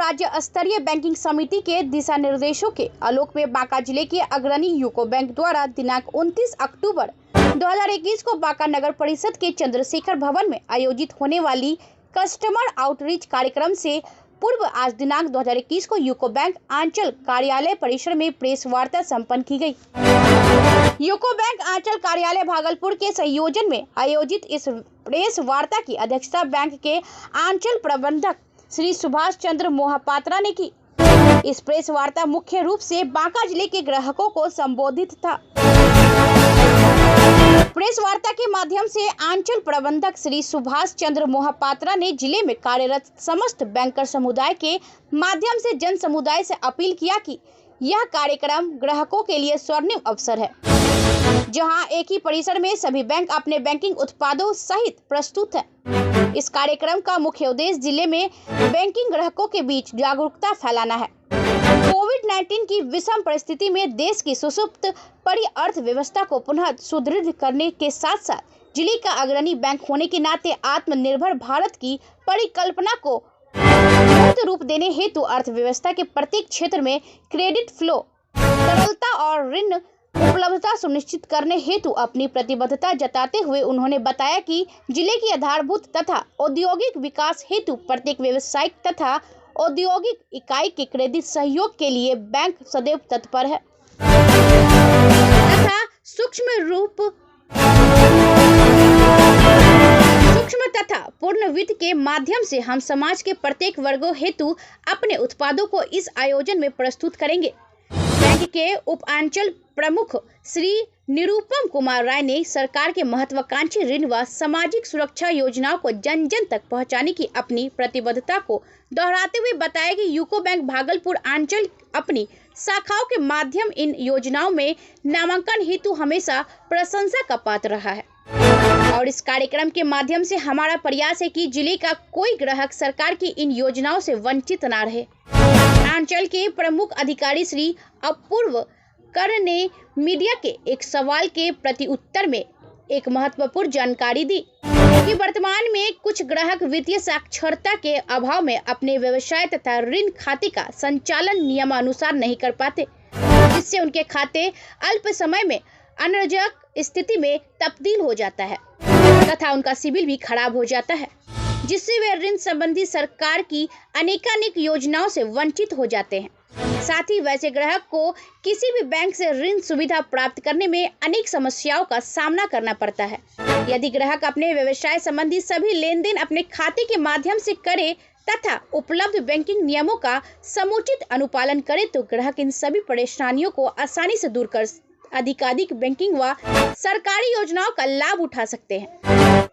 राज्य स्तरीय बैंकिंग समिति के दिशा निर्देशों के आलोक में बांका जिले के अग्रणी यूको बैंक द्वारा दिनांक 29 अक्टूबर 2021 को बांका नगर परिषद के चंद्रशेखर भवन में आयोजित होने वाली कस्टमर आउटरीच कार्यक्रम से पूर्व आज दिनांक 2021 को यूको बैंक आंचल कार्यालय परिसर में प्रेस वार्ता संपन्न की गई। यूको बैंक आंचल कार्यालय भागलपुर के संयोजन में आयोजित इस प्रेस वार्ता की अध्यक्षता बैंक के आंचल प्रबंधक श्री सुभाष चंद्र मोहपात्रा ने की। इस प्रेस वार्ता मुख्य रूप से बांका जिले के ग्राहकों को संबोधित था। प्रेस वार्ता के माध्यम से आंचल प्रबंधक श्री सुभाष चंद्र मोहपात्रा ने जिले में कार्यरत समस्त बैंकर समुदाय के माध्यम से जन समुदाय से अपील किया कि यह कार्यक्रम ग्राहकों के लिए स्वर्णिम अवसर है, जहां एक ही परिसर में सभी बैंक अपने बैंकिंग उत्पादों सहित प्रस्तुत है। इस कार्यक्रम का मुख्य उद्देश्य जिले में बैंकिंग ग्राहकों के बीच जागरूकता फैलाना है। कोविड-19 की विषम परिस्थिति में देश की सुषुप्त पड़ी अर्थव्यवस्था को पुनः सुदृढ़ करने के साथ साथ जिले का अग्रणी बैंक होने के नाते आत्मनिर्भर भारत की परिकल्पना को मूर्त रूप देने हेतु अर्थव्यवस्था के प्रत्येक क्षेत्र में क्रेडिट फ्लो, तरलता और ऋण उपलब्धता सुनिश्चित करने हेतु अपनी प्रतिबद्धता जताते हुए उन्होंने बताया कि जिले की आधारभूत तथा औद्योगिक विकास हेतु प्रत्येक व्यावसायिक तथा औद्योगिक इकाई के क्रेडिट सहयोग के लिए बैंक सदैव तत्पर है तथा सूक्ष्म तथा पूर्ण वित्त के माध्यम से हम समाज के प्रत्येक वर्गों हेतु अपने उत्पादों को इस आयोजन में प्रस्तुत करेंगे। बैंक के उप आंचल प्रमुख श्री निरुपम कुमार राय ने सरकार के महत्वाकांक्षी ऋण व सामाजिक सुरक्षा योजनाओं को जन जन तक पहुंचाने की अपनी प्रतिबद्धता को दोहराते हुए बताया कि यूको बैंक भागलपुर आंचल अपनी शाखाओं के माध्यम इन योजनाओं में नामांकन हेतु हमेशा प्रशंसा का पात्र रहा है और इस कार्यक्रम के माध्यम से हमारा प्रयास है कि जिले का कोई ग्राहक सरकार की इन योजनाओं से वंचित न रहे। आंचल के प्रमुख अधिकारी श्री अपूर्व कर ने मीडिया के एक सवाल के प्रति उत्तर में एक महत्वपूर्ण जानकारी दी कि वर्तमान में कुछ ग्राहक वित्तीय साक्षरता के अभाव में अपने व्यवसाय तथा ऋण खाते का संचालन नियमानुसार नहीं कर पाते, जिससे उनके खाते अल्प समय में अनर्जक स्थिति में तब्दील हो जाता है तथा उनका सिबिल भी खराब हो जाता है, जिससे वे ऋण संबंधी सरकार की अनेकानेक योजनाओं से वंचित हो जाते हैं। साथ ही वैसे ग्राहक को किसी भी बैंक से ऋण सुविधा प्राप्त करने में अनेक समस्याओं का सामना करना पड़ता है। यदि ग्राहक अपने व्यवसाय संबंधी सभी लेन देन अपने खाते के माध्यम से करे तथा उपलब्ध बैंकिंग नियमों का समुचित अनुपालन करे तो ग्राहक इन सभी परेशानियों को आसानी से दूर कर अधिकाधिक बैंकिंग व सरकारी योजनाओं का लाभ उठा सकते हैं।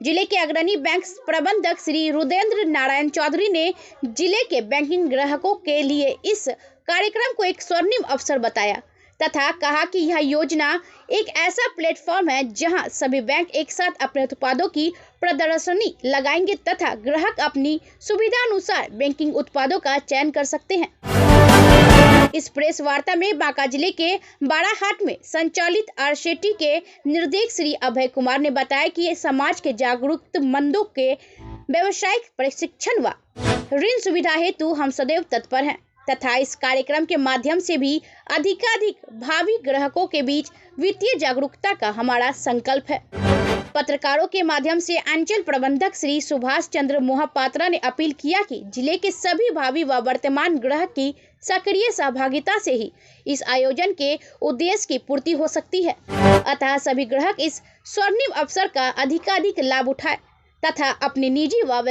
जिले के अग्रणी बैंक प्रबंधक श्री रुद्रेंद्र नारायण चौधरी ने जिले के बैंकिंग ग्राहकों के लिए इस कार्यक्रम को एक स्वर्णिम अवसर बताया तथा कहा कि यह योजना एक ऐसा प्लेटफॉर्म है जहां सभी बैंक एक साथ अपने उत्पादों की प्रदर्शनी लगाएंगे तथा ग्राहक अपनी सुविधानुसार बैंकिंग उत्पादों का चयन कर सकते हैं। इस प्रेस वार्ता में बांका जिले के बाड़ाहाट में संचालित आरसेटी के निर्देशक श्री अभय कुमार ने बताया कि समाज के जागरूक मंदों के व्यवसायिक प्रशिक्षण व ऋण सुविधा हेतु हम सदैव तत्पर हैं तथा इस कार्यक्रम के माध्यम से भी अधिकाधिक भावी ग्राहकों के बीच वित्तीय जागरूकता का हमारा संकल्प है। पत्रकारों के माध्यम से अंचल प्रबंधक श्री सुभाष चंद्र मोहपात्रा ने अपील किया कि जिले के सभी भावी व वर्तमान ग्राहक की सक्रिय सहभागिता से ही इस आयोजन के उद्देश्य की पूर्ति हो सकती है। अतः सभी ग्राहक इस स्वर्णिम अवसर का अधिकाधिक लाभ उठाए तथा अपनी निजी एवं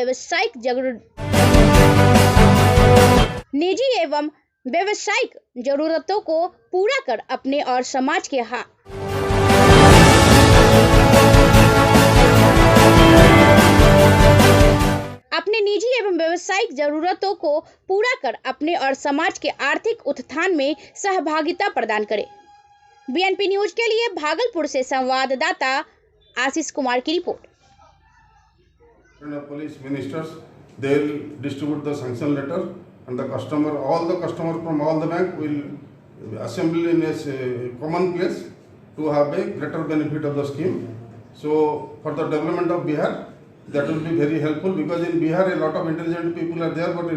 व्यवसायिक जरूरतों को पूरा कर अपने और समाज के आर्थिक उत्थान में सहभागिता प्रदान करें। बीएनपी न्यूज के लिए भागलपुर से संवाददाता आशीष कुमार की report. Police ministers, they will distribute the sanction letter, and all the customers from all the bank will assemble in a common place to have a greater benefit of the scheme. So for the development of Bihar, that will be very helpful, because in Bihar a lot of intelligent people are there, but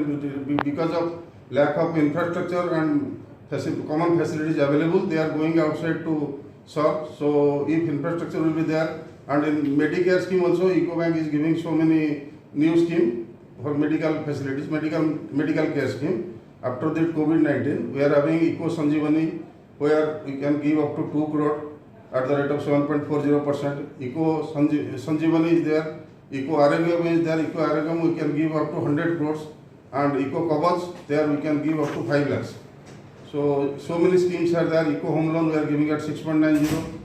because of lack of infrastructure and common facilities available, they are going outside to serve. So if infrastructure will be there, and in Medicare scheme also, Ecobank is giving so many new scheme for medical facilities, medical care scheme. After that COVID-19, we are having Eco Sanjeevani, where we can give up to 2 crore at the rate of 7.40%. Eco Sanjeevani is there, Eco Arogam is there, Eco Arogam we can give up to 100 crores, and Eco Kavach, there we can give up to 5 lakhs. So many schemes are there. Eco Home Loan we are giving at 6.90,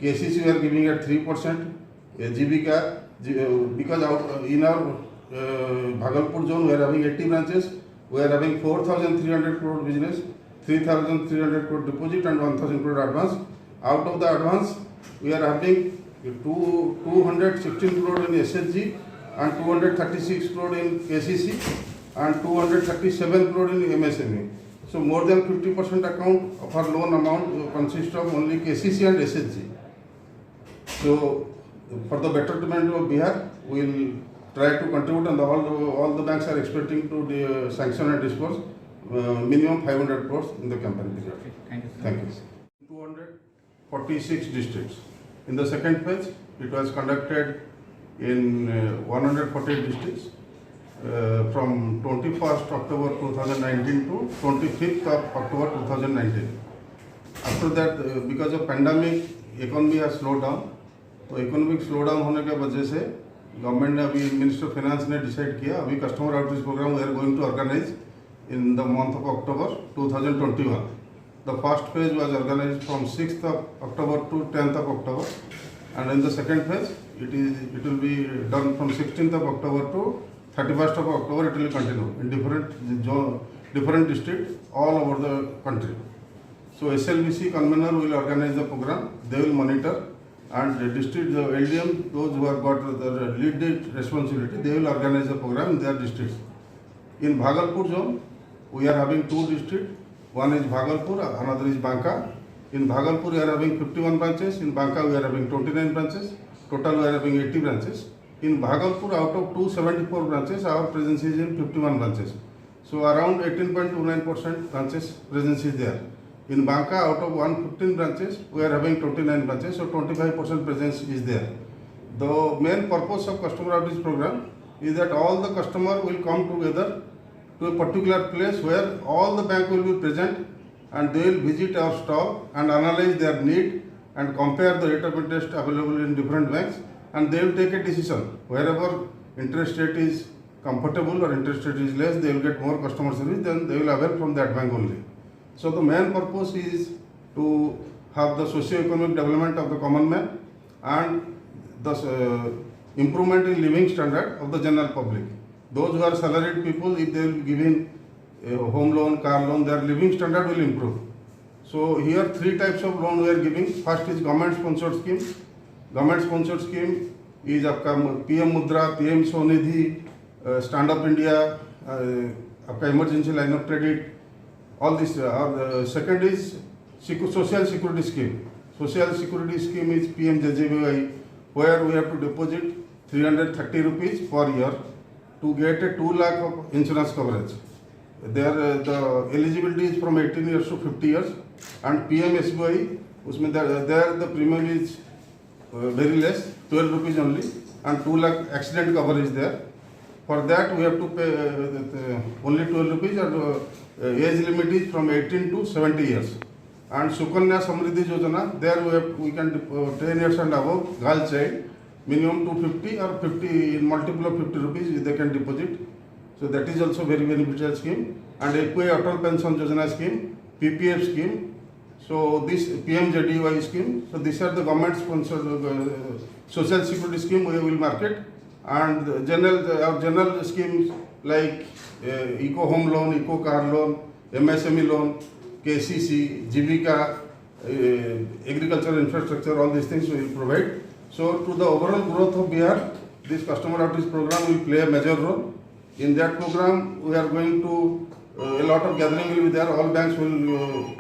KCC we are giving at 3%, Jivika, because in our Bhagalpur zone we are having 80 branches, we are having 4,300 crore business, 3,300 crore deposit and 1,000 crore advance. Out of the advance, we are having 216 crore in SHG and 236 crore in KCC and 237 crore in MSME. So more than 50% account of our loan amount consists of only KCC and SHG. So for the betterment of Bihar, we will try to contribute, and all the banks are expecting to sanction and disburse minimum 500 crores in the campaign period. Okay, thank you, sir. Thank you. 246 districts. In the second phase, it was conducted in 148 districts from 21st October 2019 to 25th of October 2019. After that, because of pandemic, economy has slowed down. तो economic slow down होने के वजह से government ने अभी minister finance ने decide किया, अभी customer outreach programme we are going to organise in the month of October 2021. The first phase was organized from 6th of October to 10th of October, and in the second phase, it will be done from 16th of October to 31st of October. It will continue in different districts all over the country. So SLBC convener will organize the program. They will monitor, and the district, the LDM, those who have got the lead responsibility, they will organize the program in their districts. In Bhagalpur zone, we are having 2 districts. One is Bhagalpur, another is Banka. In Bhagalpur, we are having 51 branches. In Banka, we are having 29 branches. Total, we are having 80 branches. In Bhagalpur, out of 274 branches, our presence is in 51 branches. So around 18.29% branches presence is there. In Banka, out of 115 branches, we are having 29 branches, so 25% presence is there. The main purpose of customer outreach program is that all the customer will come together to a particular place where all the bank will be present, and they will visit our stall and analyze their need and compare the rate of interest available in different banks, and they will take a decision. Wherever interest rate is comfortable or interest rate is less, they will get more customer service, then they will avail from that bank only. So the main purpose is to have the socio-economic development of the common man and the improvement in living standard of the general public. Those who are salaried people, if they will be given a home loan, car loan, their living standard will improve. So here 3 types of loan we are giving. First is government sponsored scheme. Government sponsored scheme is आपका PM Mudra, PM Sonidhi, Stand Up India, आपका emergency line of credit. All this. The second is social security scheme. Social security scheme is PMJJBY, where we have to deposit 330 rupees per year to get a 2 lakh of insurance coverage. There the eligibility is from 18 years to 50 years, and PMSBY, usme there the premium is very less, 12 rupees only, and 2 lakh accident cover is there. For that we have to pay only 12 rupees, and age limit is from 18 to 70 years. And Sukanya Samriddhi Yojana, there we can 10 years and above, girl child, minimum 250 or 50 in multiple of 50 rupees they can deposit. So that is also very beneficial scheme. And Equay Atal Pension Yojana scheme, PPF scheme. So this PMJDY scheme. So these are the government sponsored social security scheme we will market. And our general schemes like Eco Home Loan, Eco Car Loan, MSME Loan, KCC, Jivika, agricultural infrastructure, all these things we will provide. So to the overall growth of Bihar, this customer outreach program will play a major role. In that program, we are going to, a lot of gathering will be there. All banks will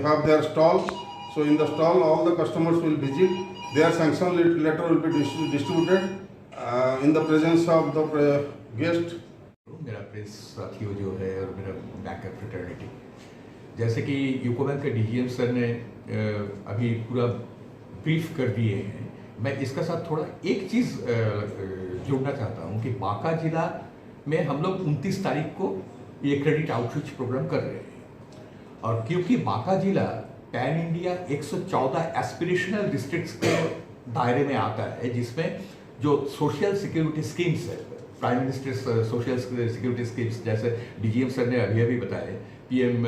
have their stalls. So in the stall, all the customers will visit. Their sanction letter will be distributed in the presence of the guest. मेरा press साथियों जो है और मेरा banker fraternity, जैसे कि UCO bank के DGM sir ने अभी पूरा ब्रीफ कर दिए हैं, मैं इसका साथ थोड़ा एक चीज़ जोड़ना चाहता हूँ कि बांका जिला में हम लोग 29 तारीख को ये क्रेडिट आउटरीच प्रोग्राम कर रहे हैं। और क्योंकि बांका जिला पैन इंडिया 114 एस्पिरेशनल डिस्ट्रिक्ट्स के दायरे में आता है, जिसमें जो सोशल सिक्योरिटी स्कीम्स है, prime minister social security schemes, जैसे डीजीएम सर ने अभी बताए, PM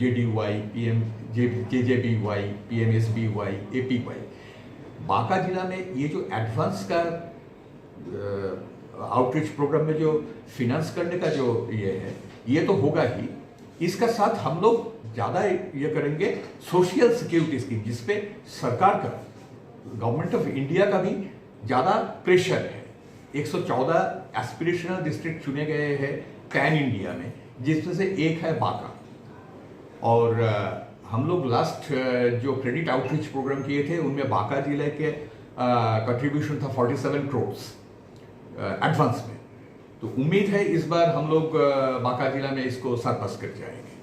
JDY, PM JJBY, PM SBY, APY। Banka जिला में ये जो एडवांस का आउटरीच प्रोग्राम में जो फिनांस करने का जो ये है, ये तो होगा ही, इसका साथ हम लोग ज़्यादा ये करेंगे सोशल सिक्योरिटी स्कीम, जिसपे सरकार का, गवर्नमेंट ऑफ इंडिया का भी ज़्यादा प्रेशर है। 114 एस्पिरेशनल डिस्ट्रिक्ट चुने गए हैं पैन इंडिया में, जिसमें से एक है बांका। और हम लोग लास्ट जो क्रेडिट आउटरीच प्रोग्राम किए थे, उनमें बांका जिले के कंट्रीब्यूशन था 47 करोड़ एडवांस में। तो उम्मीद है इस बार हम लोग बांका जिला में इसको सरपास कर जाएंगे।